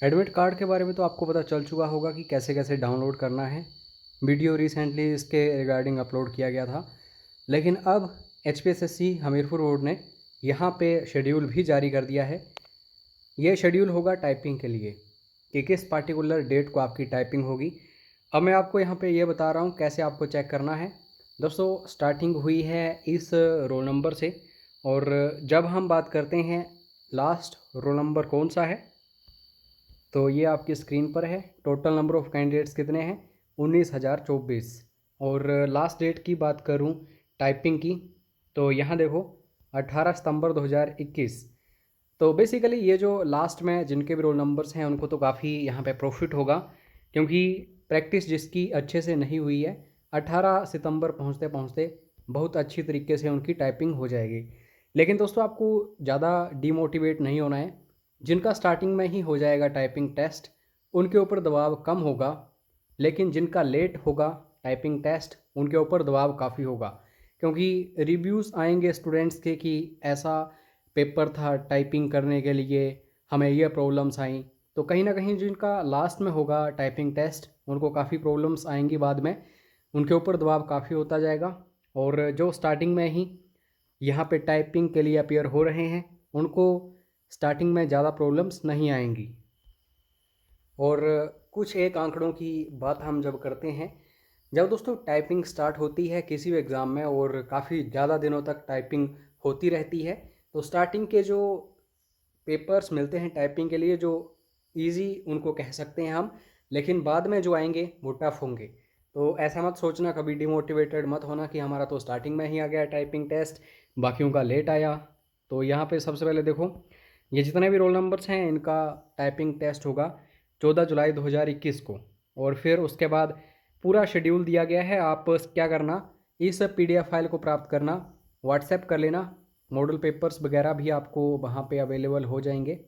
Admit card के बारे में तो आपको पता चल चुका होगा कि कैसे कैसे डाउनलोड करना है। वीडियो रिसेंटली इसके रिगार्डिंग अपलोड किया गया था। लेकिन अब HPSSC हमीरपुर बोर्ड ने यहाँ पे शेड्यूल भी जारी कर दिया है। ये शेड्यूल होगा टाइपिंग के लिए कि किस पार्टिकुलर डेट को आपकी टाइपिंग होगी। अब मैं आपको यहाँ पे ये बता रहा हूँ कैसे आपको चेक करना है। दोस्तों, स्टार्टिंग हुई है इस रोल नंबर से, और जब हम बात करते हैं लास्ट रोल नंबर कौन सा है, तो ये आपकी स्क्रीन पर है। टोटल नंबर ऑफ़ कैंडिडेट्स कितने हैं? 19,024। और लास्ट डेट की बात करूं टाइपिंग की, तो यहाँ देखो 18 सितंबर 2021। तो बेसिकली ये जो लास्ट में जिनके भी रोल नंबर्स हैं उनको तो काफ़ी यहाँ पे प्रॉफिट होगा, क्योंकि प्रैक्टिस जिसकी अच्छे से नहीं हुई है 18 सितंबर पहुँचते पहुँचते बहुत अच्छी तरीके से उनकी टाइपिंग हो जाएगी। लेकिन दोस्तों, आपको ज़्यादा डीमोटिवेट नहीं होना है। जिनका स्टार्टिंग में ही हो जाएगा टाइपिंग टेस्ट, उनके ऊपर दबाव कम होगा। लेकिन जिनका लेट होगा टाइपिंग टेस्ट, उनके ऊपर दबाव काफ़ी होगा, क्योंकि रिव्यूज़ आएंगे स्टूडेंट्स के कि ऐसा पेपर था टाइपिंग करने के लिए, हमें ये प्रॉब्लम्स आई। तो कहीं ना कहीं जिनका लास्ट में होगा टाइपिंग टेस्ट, उनको काफ़ी प्रॉब्लम्स आएंगी बाद में, उनके ऊपर दबाव काफ़ी होता जाएगा। और जो स्टार्टिंग में ही यहाँ पे टाइपिंग के लिए अपियर हो रहे हैं, उनको स्टार्टिंग में ज़्यादा प्रॉब्लम्स नहीं आएंगी। और कुछ एक आंकड़ों की बात हम जब करते हैं, जब दोस्तों टाइपिंग स्टार्ट होती है किसी भी एग्ज़ाम में और काफ़ी ज़्यादा दिनों तक टाइपिंग होती रहती है, तो स्टार्टिंग के जो पेपर्स मिलते हैं टाइपिंग के लिए, जो इजी उनको कह सकते हैं हम, लेकिन बाद में जो आएंगे वो टफ़ होंगे। तो ऐसा मत सोचना, कभी डिमोटिवेटेड मत होना कि हमारा तो स्टार्टिंग में ही आ गया टाइपिंग टेस्ट, बाकियों का लेट आया। तो यहाँ पे सबसे पहले देखो, ये जितने भी रोल नंबर्स हैं इनका टाइपिंग टेस्ट होगा 14 जुलाई 2021 को। और फिर उसके बाद पूरा शेड्यूल दिया गया है। आप क्या करना, इस PDF फाइल को प्राप्त करना, व्हाट्सएप कर लेना। मॉडल पेपर्स वगैरह भी आपको वहाँ पे अवेलेबल हो जाएंगे।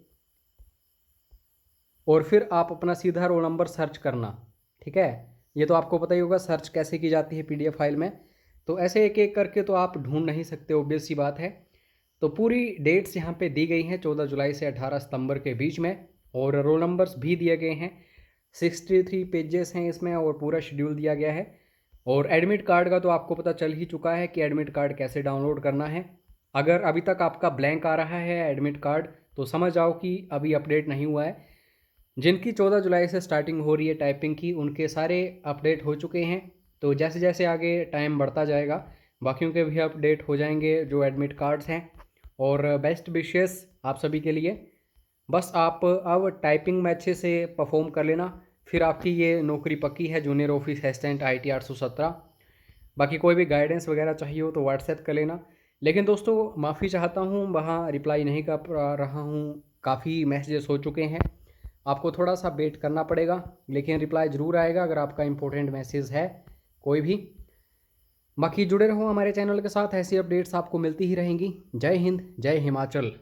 और फिर आप अपना सीधा रोल नंबर सर्च करना, ठीक है। ये तो आपको पता ही होगा सर्च कैसे की जाती है PDF फाइल में। तो ऐसे एक एक करके तो आप ढूंढ नहीं सकते, ऑब्वियस सी बात है। तो पूरी डेट्स यहाँ पे दी गई हैं 14 जुलाई से 18 सितंबर के बीच में, और रोल नंबर्स भी दिए गए हैं। 63 पेजेस हैं इसमें, और पूरा शेड्यूल दिया गया है। और एडमिट कार्ड का तो आपको पता चल ही चुका है कि एडमिट कार्ड कैसे डाउनलोड करना है। अगर अभी तक आपका ब्लैंक आ रहा है एडमिट कार्ड, तो समझ जाओ कि अभी अपडेट नहीं हुआ है। जिनकी 14 जुलाई से स्टार्टिंग हो रही है टाइपिंग की, उनके सारे अपडेट हो चुके हैं। तो जैसे जैसे आगे टाइम बढ़ता जाएगा, बाकियों के भी अपडेट हो जाएंगे जो एडमिट कार्ड्स हैं। और बेस्ट विशेस आप सभी के लिए। बस आप अब टाइपिंग में अच्छे से परफॉर्म कर लेना, फिर आपकी ये नौकरी पक्की है, जूनियर ऑफिस असिस्टेंट IT 817। बाकी कोई भी गाइडेंस वगैरह चाहिए हो तो व्हाट्सएप कर लेना। लेकिन दोस्तों, माफ़ी चाहता हूँ, वहाँ रिप्लाई नहीं कर रहा हूँ, काफ़ी मैसेजेस हो चुके हैं। आपको थोड़ा सा वेट करना पड़ेगा, लेकिन रिप्लाई ज़रूर आएगा अगर आपका इंपॉर्टेंट मैसेज है कोई भी। बाकी जुड़े रहो हमारे चैनल के साथ, ऐसी अपडेट्स आपको मिलती ही रहेंगी। जय हिंद, जय हिमाचल।